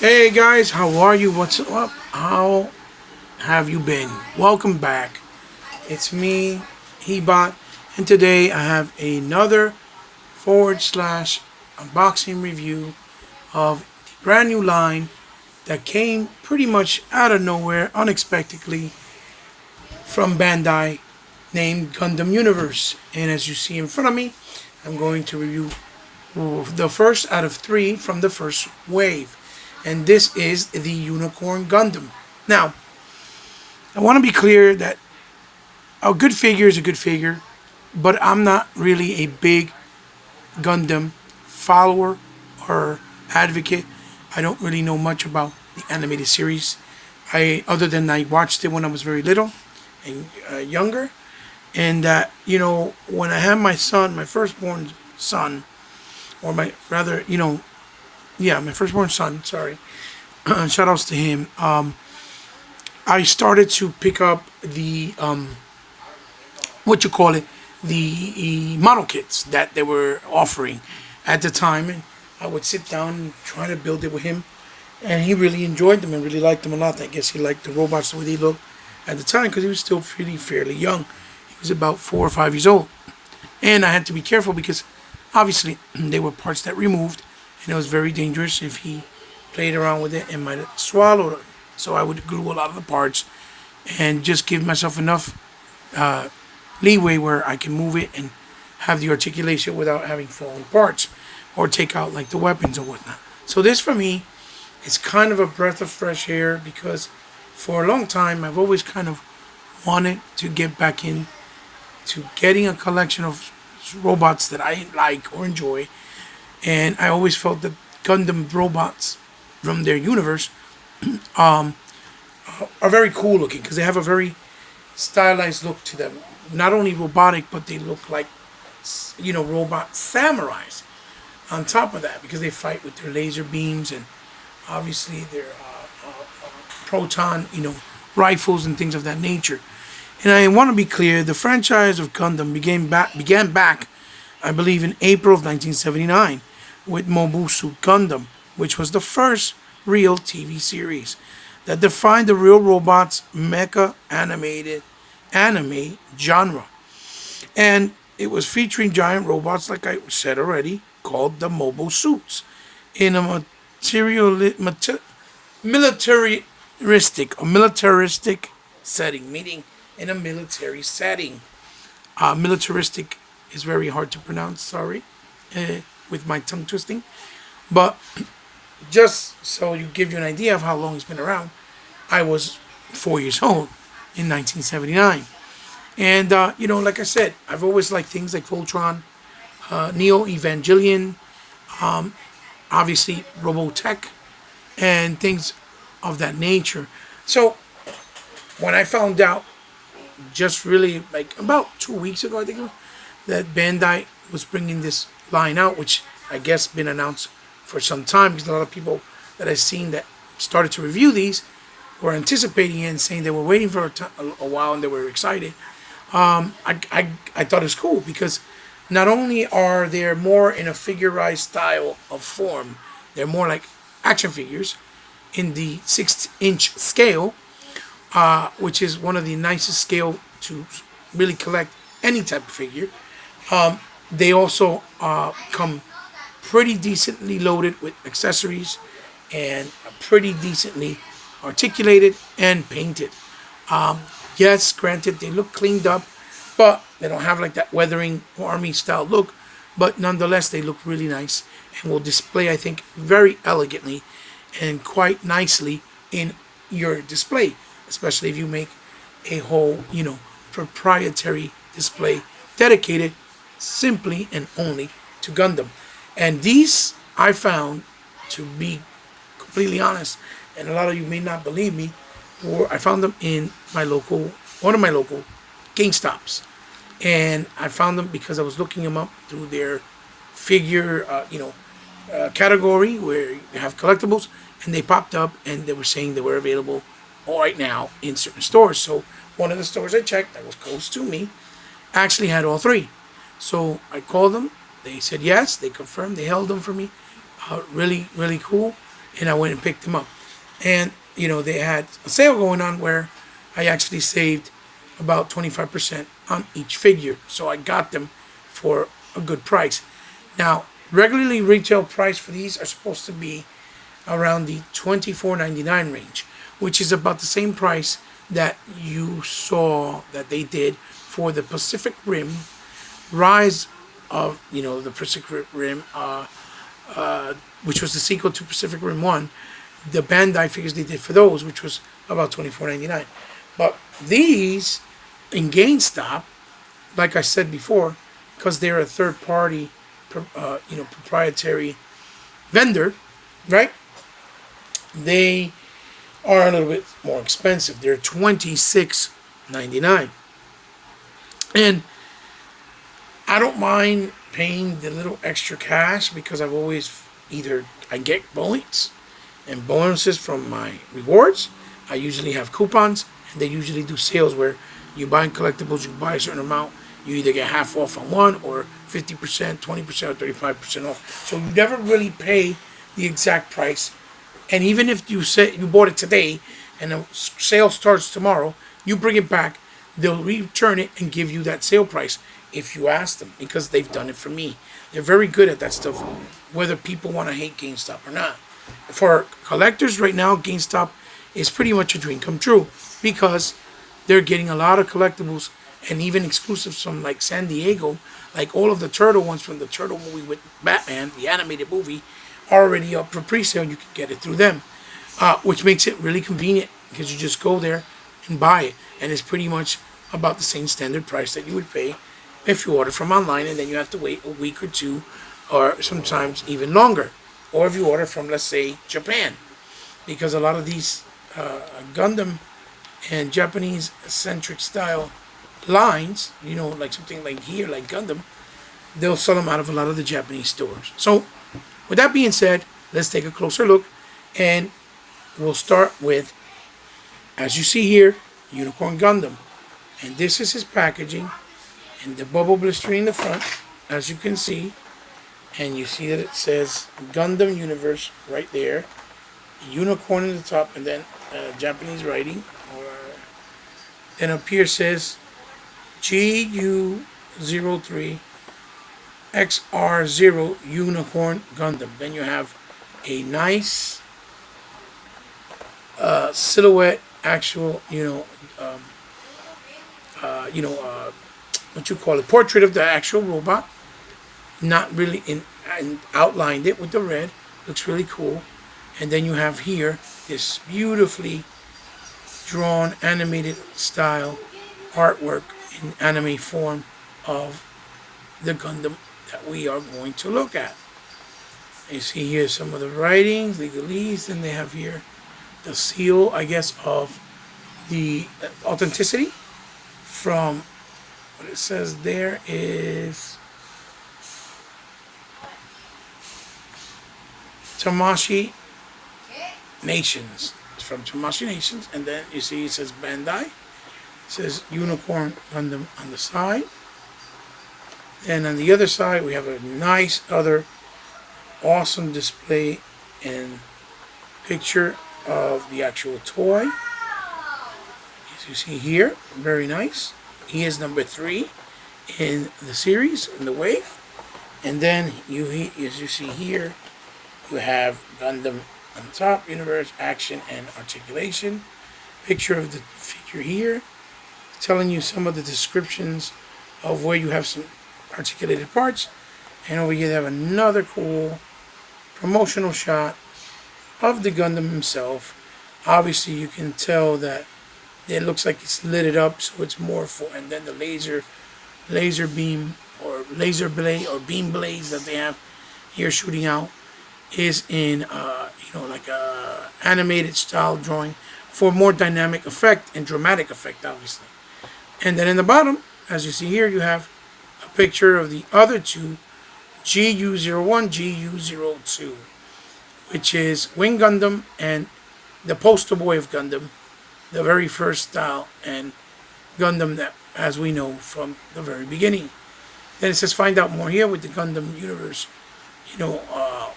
Hey guys, how are you? What's up? How have you been? Welcome back. It's me, Hebot, and today I have another forward slash unboxing review of the brand new line that came pretty much out of nowhere, unexpectedly, from Bandai named Gundam Universe. And as you see in front of me, I'm going to review the first out of three from the first wave. And this is the Unicorn Gundam. Now, I want to be clear that a good figure is a good figure, but I'm not really a big Gundam follower or advocate. I don't really know much about the animated series. Other than I watched it when I was very little and younger, and when I had my son, my firstborn son, or my rather, my firstborn son. Sorry, shout outs to him. I started to pick up the what you call it, the model kits that they were offering at the time, and I would sit down and try to build it with him, and he really enjoyed them and really liked them a lot. I guess he liked the robots the way they looked at the time because he was still pretty fairly young. He was about 4 or 5 years old, and I had to be careful because obviously they were parts that removed, and it was very dangerous if he played around with it and might have swallowed it. So I would glue a lot of the parts and just give myself enough leeway where I can move it and have the articulation without having falling parts or take out like the weapons or whatnot. So this for me is kind of a breath of fresh air because for a long time I've always kind of wanted to get back in to getting a collection of robots that I like or enjoy, and I always felt that Gundam robots from their universe are very cool looking because they have a very stylized look to them. Not only robotic, but they look like robot samurais. On top of that, because they fight with their laser beams and obviously their proton rifles and things of that nature. And I want to be clear: the franchise of Gundam began back, I believe, in April of 1979 with Mobile Suit Gundam, which was the first real TV series that defined the real robots mecha animated anime genre. And it was featuring giant robots, like I said already, called the Mobile Suits, in a militaristic setting, meaning in a military setting. Militaristic is very hard to pronounce, sorry, with my tongue twisting. But just so you give you an idea of how long it's been around, I was 4 years old in 1979. And, like I said, I've always liked things like Voltron, Neo Evangelion, obviously Robotech, and things of that nature. So when I found out just really like about 2 weeks ago, I think, that Bandai was bringing this line out, which I guess been announced for some time because a lot of people that I've seen that started to review these were anticipating it and saying they were waiting for a while and they were excited. I thought it was cool because not only are they more in a figurized style of form, they're more like action figures in the 6-inch scale, which is one of the nicest scale to really collect any type of figure. They also come pretty decently loaded with accessories and pretty decently articulated and painted. Yes, granted, they look cleaned up, but they don't have like that weathering army style look. But nonetheless, they look really nice and will display, I think, very elegantly and quite nicely in your display, especially if you make a whole, proprietary display dedicated simply and only to Gundam. And these I found, to be completely honest, and a lot of you may not believe me, I found them in one of my local GameStops. And I found them because I was looking them up through their figure, category where you have collectibles, and they popped up and they were saying they were available right now in certain stores. So one of the stores I checked that was close to me actually had all three. So I called them. They said yes. They confirmed. They held them for me. Really, really cool. and I went and picked them up. And they had a sale going on where I actually saved about 25% on each figure, so I got them for a good price. Now, regularly retail price for these are supposed to be around the $24.99 range, which is about the same price that you saw that they did for the Pacific Rim Rise of the Pacific Rim, which was the sequel to Pacific Rim 1. The Bandai figures they did for those, which was about $24.99. But these in GameStop, like I said before, because they're a third party, proprietary vendor, right? They are a little bit more expensive. They're $26.99, and I don't mind paying the little extra cash because I've always I get points and bonuses from my rewards. I usually have coupons, and they usually do sales where you buy collectibles, you buy a certain amount, you either get half off on one or 50%, 20%, or 35% off. So you never really pay the exact price. And even if you say you bought it today and the sale starts tomorrow, you bring it back, they'll return it and give you that sale price if you ask them, because they've done it for me. They're very good at that stuff, whether people want to hate GameStop or not. For collectors right now, GameStop is pretty much a dream come true because they're getting a lot of collectibles and even exclusives from like San Diego, like all of the Turtle ones from the Turtle movie with Batman, the animated movie, are already up for pre-sale. You can get it through them, which makes it really convenient because you just go there and buy it, and it's pretty much about the same standard price that you would pay if you order from online, and then you have to wait a week or two, or sometimes even longer, or if you order from, let's say, Japan, because a lot of these Gundam and Japanese centric style lines, like something like here, like Gundam, they'll sell them out of a lot of the Japanese stores. So with that being said, let's take a closer look, and we'll start with, as you see here, Unicorn Gundam. And this is his packaging, and the bubble blistering in the front, as you can see. And you see that it says Gundam Universe right there, Unicorn in the top, and then Japanese writing. Then up here says GU03 XR0 Unicorn Gundam. Then you have a nice silhouette, actual, what you call it, portrait of the actual robot. Not really and outlined it with the red. Looks really cool. And then you have here this beautifully drawn, animated style artwork in anime form of the Gundam that we are going to look at. You see here some of the writings, legalese, and they have here the seal, I guess, of the authenticity from what it says there is Tamashi Nations. It's from Tamashi Nations, and then you see it says Bandai. It says Unicorn Gundam on the side. And on the other side, we have a nice other awesome display and picture of the actual toy. As you see here, very nice. He is number 3 in the series, in the wave. And then as you see here, you have Gundam on top, universe, action, and articulation. Picture of the figure here, telling you some of the descriptions of where you have some articulated parts. And over here they have another cool promotional shot of the Gundam himself. Obviously you can tell that it looks like it's lit up, so it's more for, and then the laser beam or laser blade or beam blades that they have here shooting out is in like a animated style drawing for more dynamic effect and dramatic effect, obviously. And then in the bottom, as you see here, you have a picture of the other two, GU01, GU02, which is Wing Gundam and the poster boy of Gundam, the very first style and Gundam that, as we know from the very beginning. Then it says find out more here with the Gundam Universe,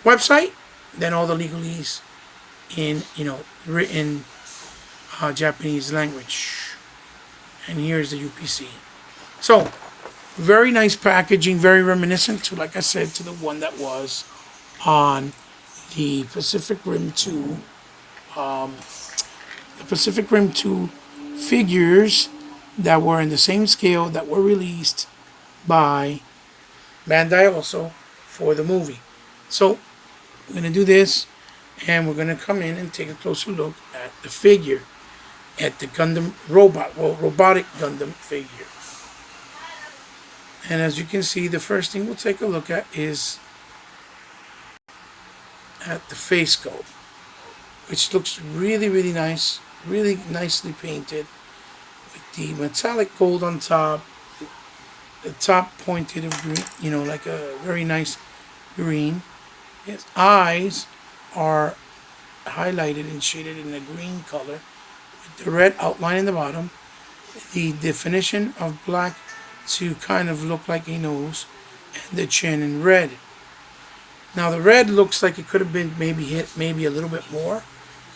website. Then all the legalese in, written Japanese language. And here's the UPC. So, very nice packaging, very reminiscent to, like I said, to the one that was on the Pacific Rim 2. The Pacific Rim 2 figures that were in the same scale that were released by Bandai also for the movie. So, we're going to do this, and we're going to come in and take a closer look at the figure, at the Gundam robotic Gundam figure. And as you can see, the first thing we'll take a look at is at the face sculpt, which looks really, really nice, really nicely painted, with the metallic gold on top, the top pointed of green, like a very nice green. His eyes are highlighted and shaded in a green color, with the red outline in the bottom, the definition of black to kind of look like a nose, and the chin in red. Now the red looks like it could have been maybe hit maybe a little bit more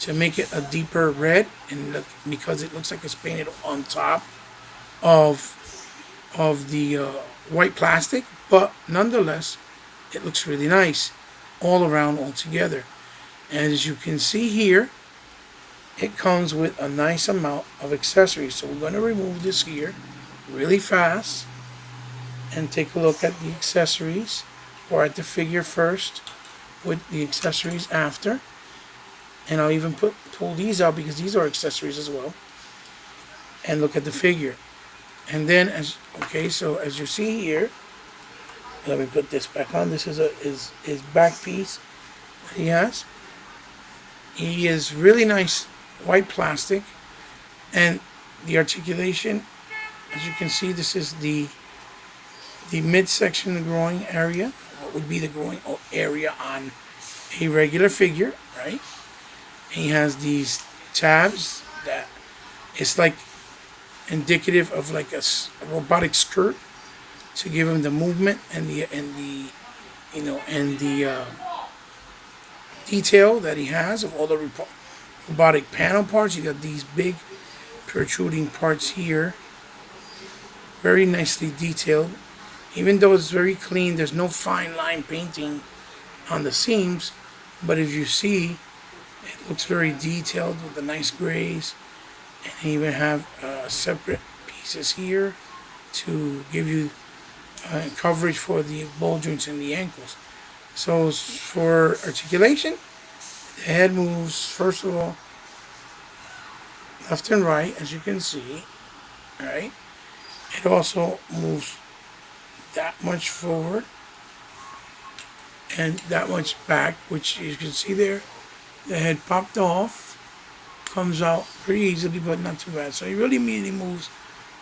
to make it a deeper red, and because it looks like it's painted on top of the white plastic, but nonetheless it looks really nice all around altogether. And as you can see here, it comes with a nice amount of accessories. So we're going to remove this here really fast and take a look at the accessories, or at the figure first with the accessories after. And I'll even pull these out because these are accessories as well, and look at the figure. And then so as you see here, let me put this back on. This is his back piece that he has. He is really nice white plastic, and the articulation, as you can see, this is the midsection, the groin area. What would be the groin area on a regular figure, right? And he has these tabs that it's like indicative of like a robotic skirt to give him the movement and the detail that he has of all the robotic panel parts. You got these big protruding parts here, very nicely detailed. Even though it's very clean, there's no fine line painting on the seams, but as you see, it looks very detailed with the nice grays. And they even have separate pieces here to give you coverage for the ball joints and the ankles. So for articulation, the head moves, first of all, left and right, as you can see, right? It also moves that much forward and that much back, which you can see there. The head popped off, comes out pretty easily, but not too bad. So he really immediately moves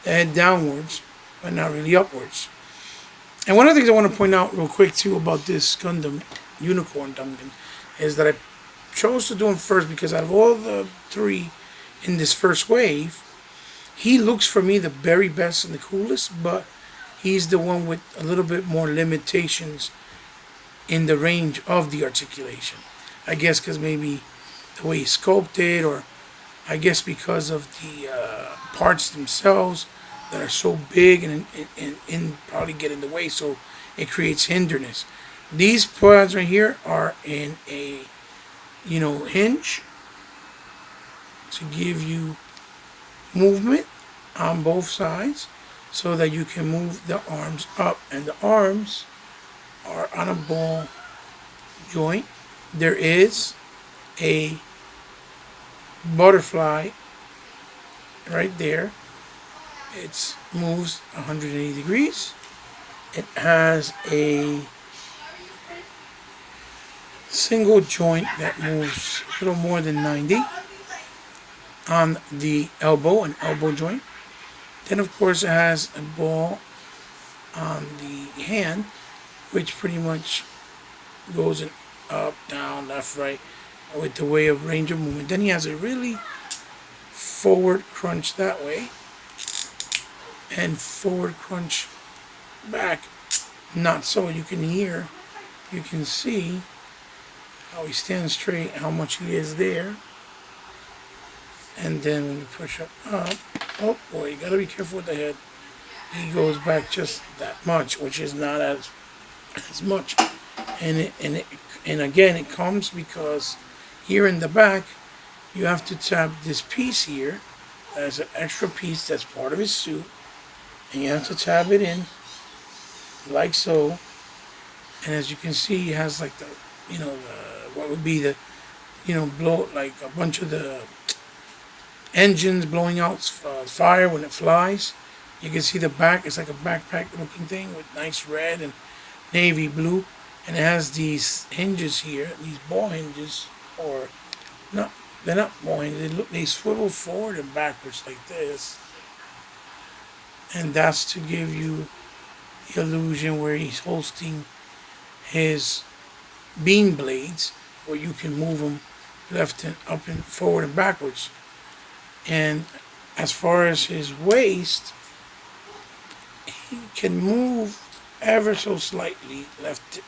the head downwards, but not really upwards. And one of the things I want to point out real quick too about this Gundam, Unicorn Gundam, is that I chose to do him first because out of all the three in this first wave, he looks for me the very best and the coolest, but he's the one with a little bit more limitations in the range of the articulation. I guess because maybe the way he's sculpted, or I guess because of the parts themselves that are so big and probably get in the way, so it creates hindrance. These pads right here are in a hinge to give you movement on both sides, so that you can move the arms up, and the arms are on a ball joint. There is a butterfly right there. It moves 180 degrees. It has a single joint that moves a little more than 90 on the elbow, an elbow joint. Then of course it has a ball on the hand, which pretty much goes in up, down, left, right, with the way of range of movement. Then he has a really forward crunch that way, and forward crunch back. Not so. You can hear, you can see how he stands straight, how much he is there. And then when you push up, oh boy, you gotta be careful with the head. He goes back just that much, which is not as much. And again, it comes because here in the back, you have to tap this piece here. That's an extra piece that's part of his suit, and you have to tab it in like so. And as you can see, he has like the, what would be the, blow, like a bunch of the engines blowing out fire when it flies. You can see the back. It's like a backpack looking thing with nice red and navy blue. And it has these hinges here, these ball hinges, or not, they're not ball hinges. They swivel forward and backwards like this. And that's to give you the illusion where he's hosting his beam blades, where you can move them left and up and forward and backwards. And as far as his waist, he can move ever so slightly left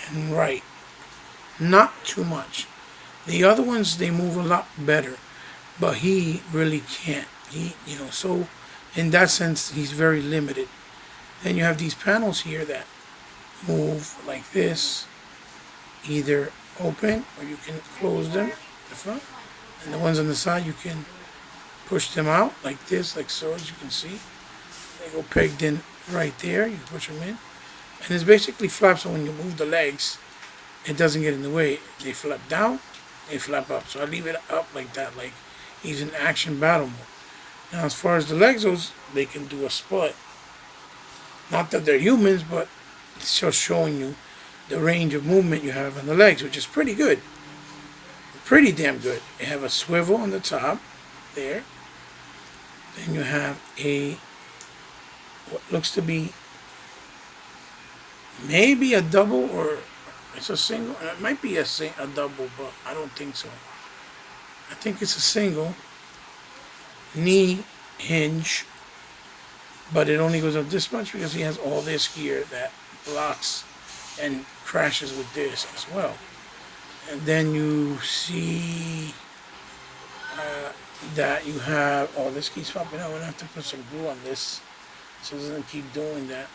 and right. Not too much. The other ones, they move a lot better, but he really can't. So in that sense, he's very limited. Then you have these panels here that move like this, either open or you can close them, the front. And the ones on the side, you can push them out like this, like so, as you can see. They go pegged in right there. You can push them in. And it's basically flaps, so when you move the legs, it doesn't get in the way. They flap down, they flap up. So I leave it up like that, like he's in action battle mode. Now, as far as the legs goes, they can do a split. Not that they're humans, but it's just showing you the range of movement you have on the legs, which is pretty good. Pretty damn good. You have a swivel on the top there. Then you have what looks to be maybe a double, or it's a single. It might be a double, but I don't think so. I think it's a single knee hinge, but it only goes up this much because he has all this here that blocks and crashes with this as well. And then you see that you have, oh, this keeps popping out. I'm gonna have to put some glue on this so it doesn't keep doing that.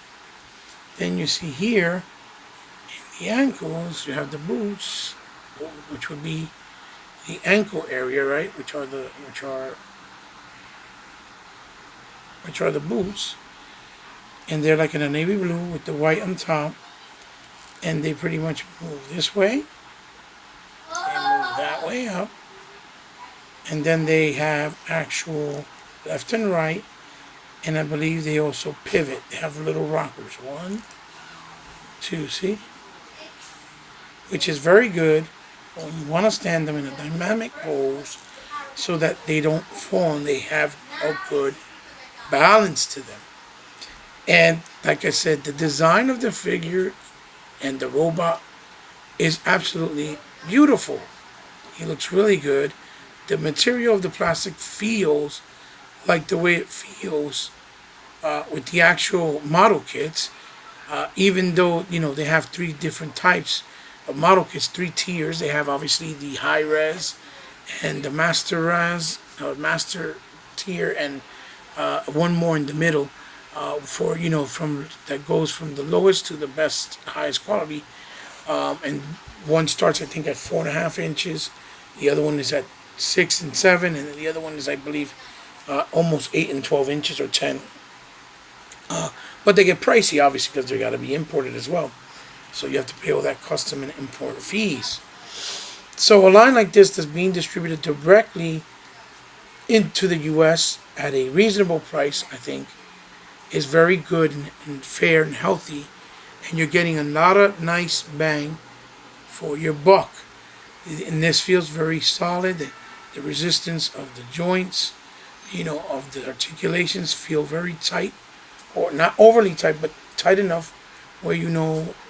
Then you see here in the ankles, you have the boots, which would be the ankle area, right? Which are the boots, and they're like in a navy blue with the white on top, and they pretty much move this way, they move that way up, and then they have actual left and right, and I believe they also pivot. They have little rockers. 1, 2, see? Which is very good when you want to stand them in a dynamic pose so that they don't fall and they have a good balance to them. And like I said, the design of the figure and the robot is absolutely beautiful. He looks really good. The material of the plastic feels like the way it feels with the actual model kits, even though they have 3 different types of model kits, 3 tiers. They have obviously the high res and the master master tier, and one more in the middle for from that goes from the lowest to the best, highest quality. And one starts, I think, at 4.5 inches. The other one is at 6 and 7, and the other one is, I believe, almost 8 and 12 inches or 10. But they get pricey, obviously, because they got to be imported as well. So you have to pay all that custom and import fees. So a line like this that's being distributed directly into the U.S. at a reasonable price, I think, is very good and fair and healthy. And you're getting a lot of nice bang for your buck. And this feels very solid. The resistance of the joints, of the articulations feel very tight, or not overly tight, but tight enough where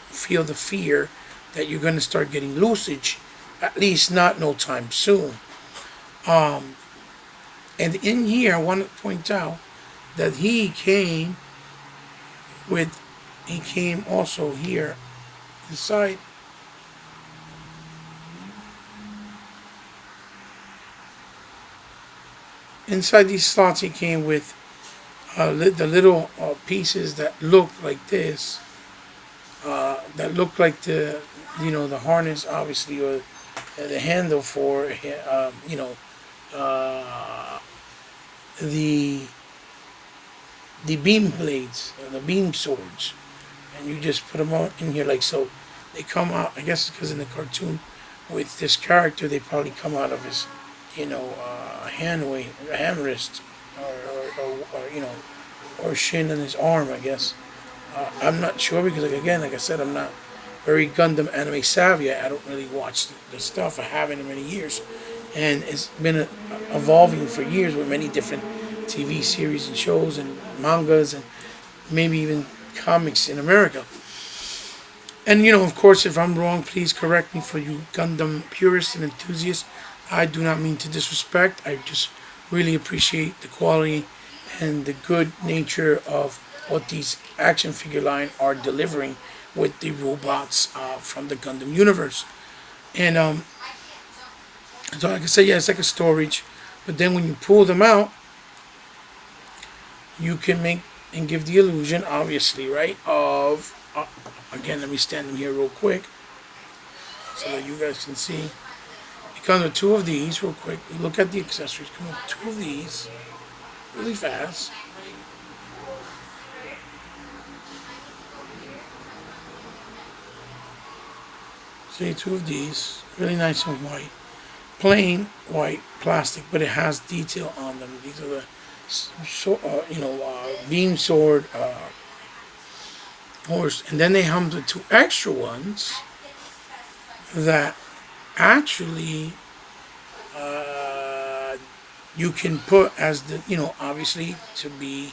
feel the fear that you're going to start getting loosage, at least not no time soon. And in here, I want to point out that he came with he came also here inside. Inside these slots, he came with the little pieces that look like this, that look like the harness, obviously, or the handle for uh, the the beam blades, the beam swords, and you just put them all in here like so. They come out. I guess because in the cartoon, with this character, they probably come out of his, hand wrist, or shin and his arm. I guess. I'm not sure because, again, like I said, I'm not very Gundam anime savvy. I don't really watch the stuff. I haven't in many years, and it's been evolving for years with many different TV series and shows and mangas and maybe even comics in America. And of course, if I'm wrong, please correct me for you Gundam purists and enthusiasts. I do not mean to disrespect. I just really appreciate the quality and the good nature of what these action figure line are delivering with the robots from the Gundam Universe. And so like I said, yeah, it's like a storage. But then when you pull them out, you can make and give the illusion, obviously, right, of, again, let me stand them here real quick so that you guys can see. It comes with two of these real quick. You look at the accessories. Come with two of these really fast. See, two of these, really nice and white. Plain white plastic, but it has detail on them. These are the beam sword horse, and then they have the two extra ones that actually you can put as the obviously to be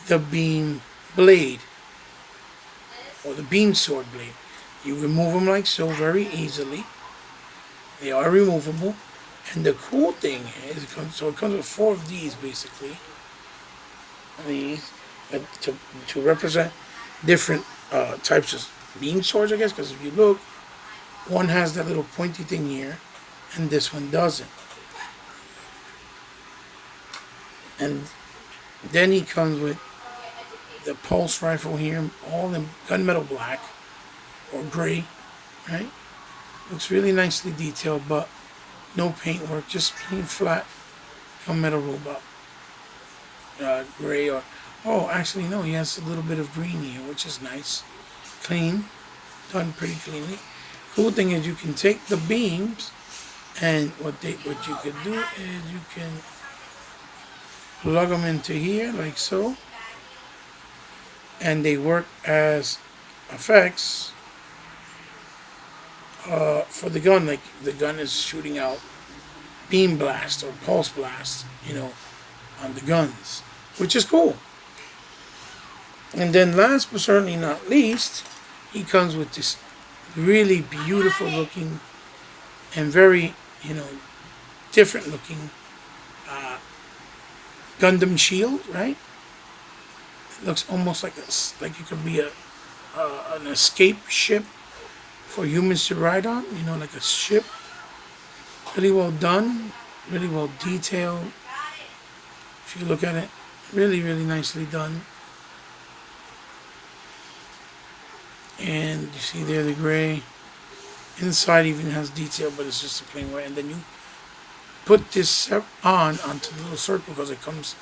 the beam blade or the beam sword blade. You remove them like so very easily. They are removable. And the cool thing is, it comes with four of these basically. These to represent different types of beam swords, I guess. Because if you look, one has that little pointy thing here, and this one doesn't. And then he comes with the pulse rifle here, all in gunmetal black or gray, right? Looks really nicely detailed, but no paintwork, just plain flat gunmetal robot. Gray or, oh, actually no, he has a little bit of green here, which is nice. Clean, done pretty cleanly. Cool thing is you can take the beams, and what you could do is you can plug them into here like so, and they work as effects for the gun. Like the gun is shooting out beam blast or pulse blast, on the guns, which is cool. And then last but certainly not least, he comes with this really beautiful looking and very, different looking Gundam shield, right? It looks almost like like it could be an escape ship for humans to ride on, like a ship. Really well done, really well detailed. If you look at it, really, really nicely done. And you see there the gray. Inside even has detail, but it's just a plain white. And then you put this onto the little circle because it comes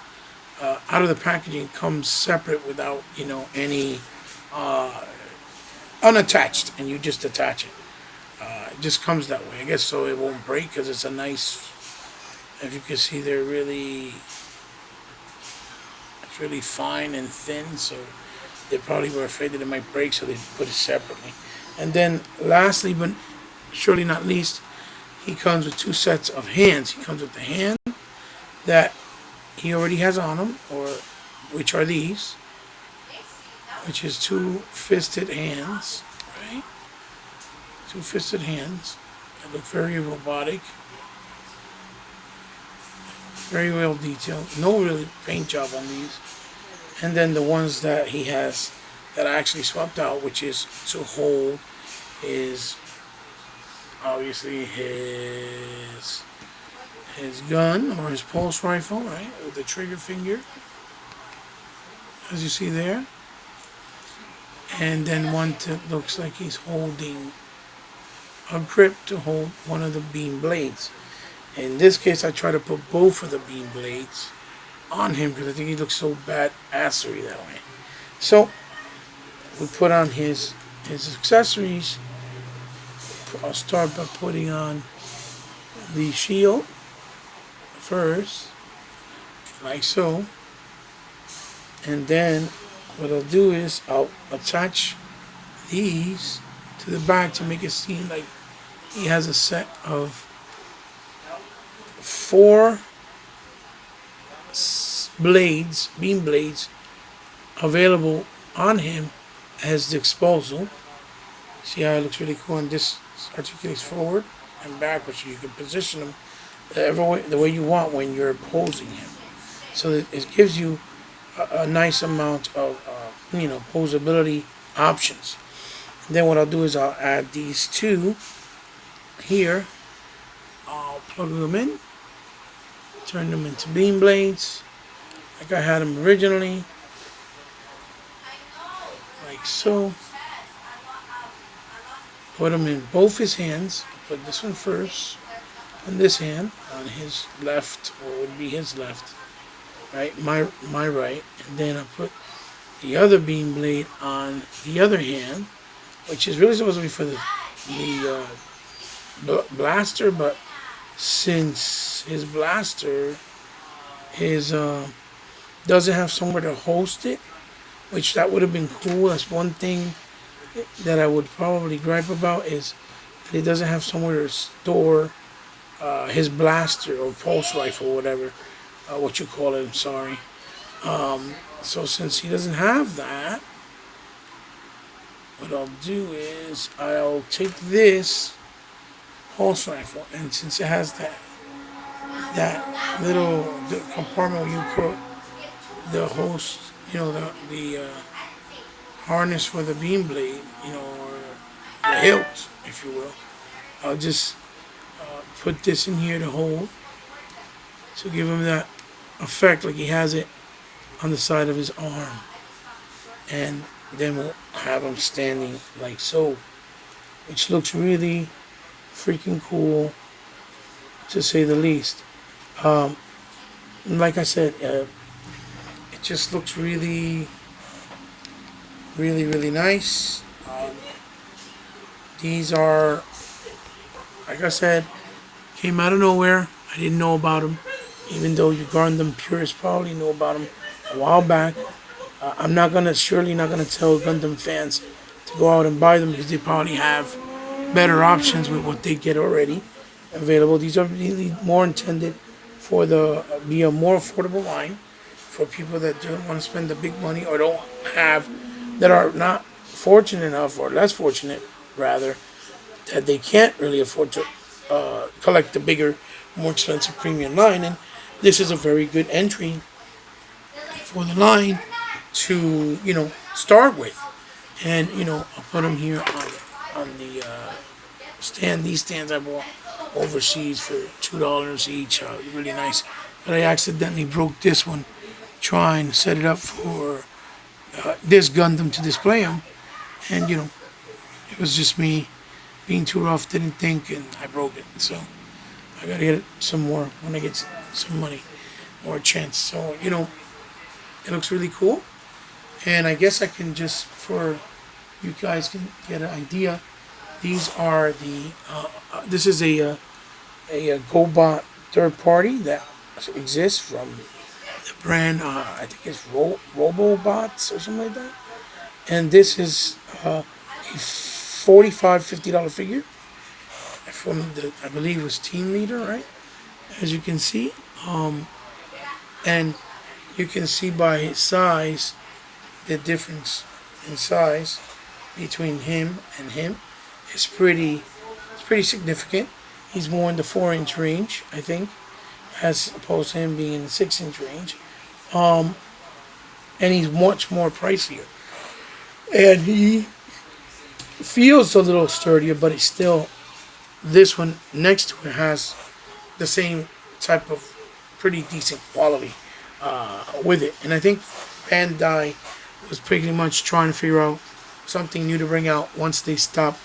out of the packaging, comes separate without, any unattached, and you just attach it. It just comes that way, I guess, so it won't break because it's a nice. If you can see, it's really fine and thin, so they probably were afraid that it might break, so they put it separately. And then, lastly, but surely not least, he comes with two sets of hands. He comes with the hand that he already has on him, or which are these, which is two fisted hands, right? Two fisted hands that look very robotic, very well detailed. No really paint job on these. And then the ones that he has that I actually swapped out, which is to hold his, obviously his gun or his pulse rifle, right, with the trigger finger, as you see there, and then one that looks like he's holding a grip to hold one of the beam blades. In this case, I try to put both of the beam blades on him because I think he looks so badassery that way. So we put on his accessories. I'll start by putting on the shield first, like so, and then what I'll do is I'll attach these to the back to make it seem like he has a set of 4 blades, beam blades, available on him as disposal. See how it looks really cool, and this articulates forward and backwards, so you can position them the way you want when you're posing him. So that it gives you a nice amount of posability options. And then what I'll do is I'll add these two here. I'll plug them in, turn them into beam blades like I had them originally, like so. Put them in both his hands. I'll put this one first on this hand, on his left, or would be his left, right, my right, and then I'll put the other beam blade on the other hand, which is really supposed to be for the blaster, but since his blaster doesn't have somewhere to host it, which that would have been cool. That's one thing that I would probably gripe about, is that it doesn't have somewhere to store his blaster or pulse rifle, whatever, what you call it, I'm sorry. So since he doesn't have that, what I'll do is I'll take this pulse rifle, and since it has that little compartment where you put the host, the harness for the beam blade, or the hilt, if you will, I'll just put this in here to hold, to give him that effect like he has it on the side of his arm. And then we'll have him standing like so, which looks really freaking cool, to say the least. Like I said, it just looks really, really, really nice. These are, like I said, came out of nowhere. I didn't know about them, even though you Gundam purists probably know about them a while back. I'm surely not gonna tell Gundam fans to go out and buy them, because they probably have better options with what they get already available. These are really more intended for be a more affordable line for people that don't want to spend the big money, or that are not fortunate enough, or less fortunate rather, that they can't really afford to collect the bigger, more expensive premium line. And this is a very good entry for the line to start with. And I'll put them here on the stand. These stands I bought overseas for $2 each. Really nice. But I accidentally broke this one trying to set it up for this Gundam to display them, and it was just me being too rough, didn't think, and I broke it. So I gotta get some more when I get some money or a chance. So it looks really cool, and I guess I can just, for you guys can get an idea, these are this is a GoBot third party that exists from the brand, I think it's Robobots or something like that. And this is a $50 figure from I believe it was Team Leader, right? As you can see. And you can see by his size, the difference in size between him and him is pretty significant. He's more in the 4-inch range, I think, as opposed to him being in the 6-inch range. And he's much more pricier. And he feels a little sturdier, but it's still, this one next to it has the same type of pretty decent quality with it. And I think Bandai was pretty much trying to figure out something new to bring out once they stop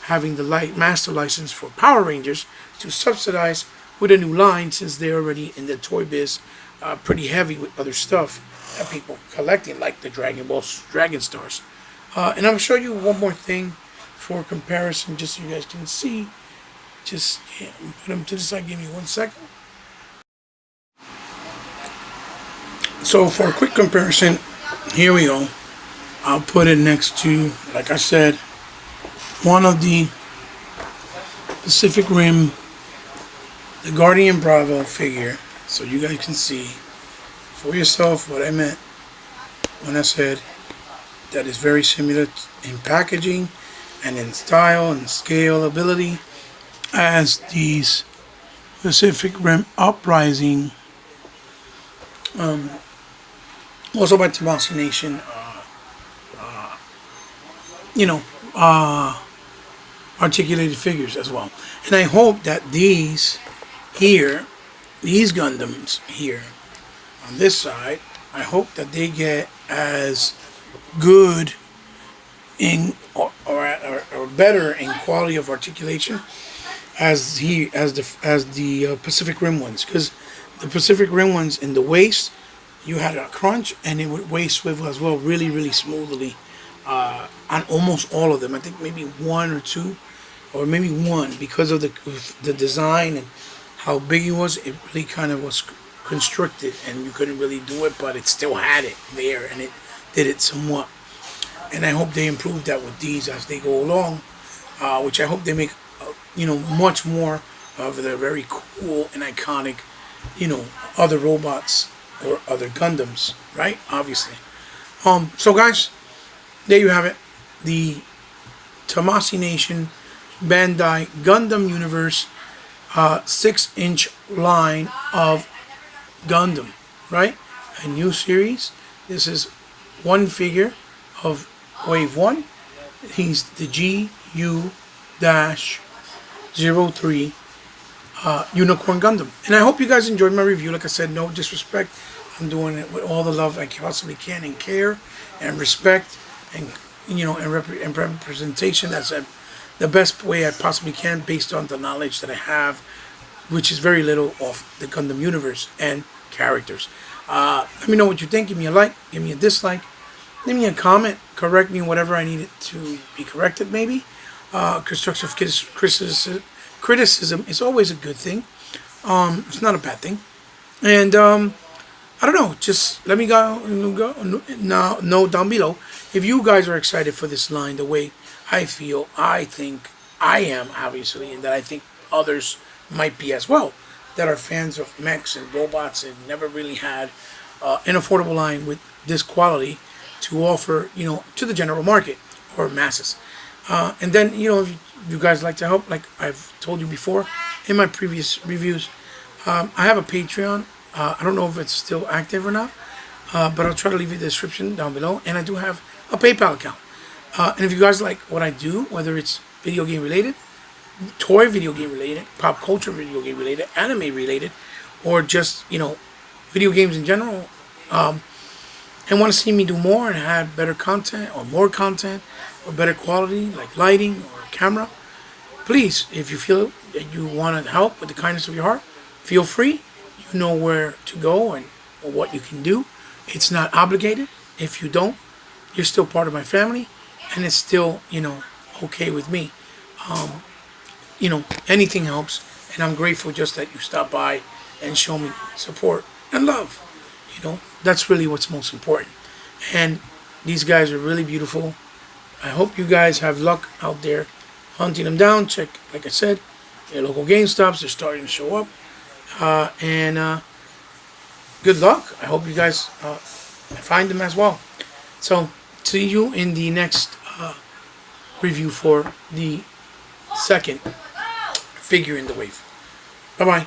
having the light master license for Power Rangers to subsidize with a new line, since they're already in the toy biz pretty heavy with other stuff that people collecting, like the Dragon Ball Dragon Stars. And I'm gonna show you one more thing for comparison, just so you guys can see. Just put them to the side. Give me 1 second. So for a quick comparison, here we go. I'll put it next to, like I said, one of the Pacific Rim, the Guardian Bravo figure, so you guys can see for yourself what I meant when I said that is very similar in packaging and in style and scalability as these Pacific Rim Uprising, also by Tamashi Nation, you know, articulated figures as well. And I hope that these here, these Gundams here on this side, I hope that they get as good in or better in quality of articulation as the Pacific Rim ones, because the Pacific Rim ones in the waist, you had a crunch and it would waist swivel as well, really smoothly on almost all of them. I think maybe one or two, or maybe one, because of the design and how big it was. It really kind of was constricted and you couldn't really do it, but it still had it there and it did it somewhat. And I hope they improve that with these as they go along, which I hope they make much more of the very cool and iconic other robots or other Gundams, right? Obviously. So guys, there you have it. The Tamashi Nation Bandai Gundam Universe 6-inch line of Gundam, right? A new series. This is one figure of Wave 1. He's the GU-03 Unicorn Gundam. And I hope you guys enjoyed my review. Like I said, no disrespect. I'm doing it with all the love I possibly can, and care and respect and and representation. That's the best way I possibly can, based on the knowledge that I have, which is very little of the Gundam universe and characters. Let me know what you think. Give me a like, give me a dislike, leave me a comment, correct me whatever I need it to be corrected, maybe. Constructive criticism is always a good thing. It's not a bad thing. And I don't know, just let me know down below if you guys are excited for this line the way I feel, I think I am, obviously, and that I think others might be as well, that are fans of mechs and robots and never really had an affordable line with this quality to offer, to the general market or masses. And then, if you guys like to help, like I've told you before in my previous reviews, I have a Patreon. I don't know if it's still active or not, but I'll try to leave you the description down below. And I do have a PayPal account. And if you guys like what I do, whether it's video game related, toy video game related, pop culture video game related, anime related, or just, video games in general, and want to see me do more and have better content or more content or better quality, like lighting or camera, please, if you feel that you want to help with the kindness of your heart, feel free. You know where to go and what you can do. It's not obligated. If you don't, you're still part of my family, and it's still, okay with me. Anything helps, and I'm grateful just that you stop by and show me support and love. That's really what's most important. And these guys are really beautiful. I hope you guys have luck out there hunting them down. Check, like I said, your local GameStops. They're starting to show up. And good luck. I hope you guys find them as well. So, see you in the next review for the second figure in the wave. Bye-bye.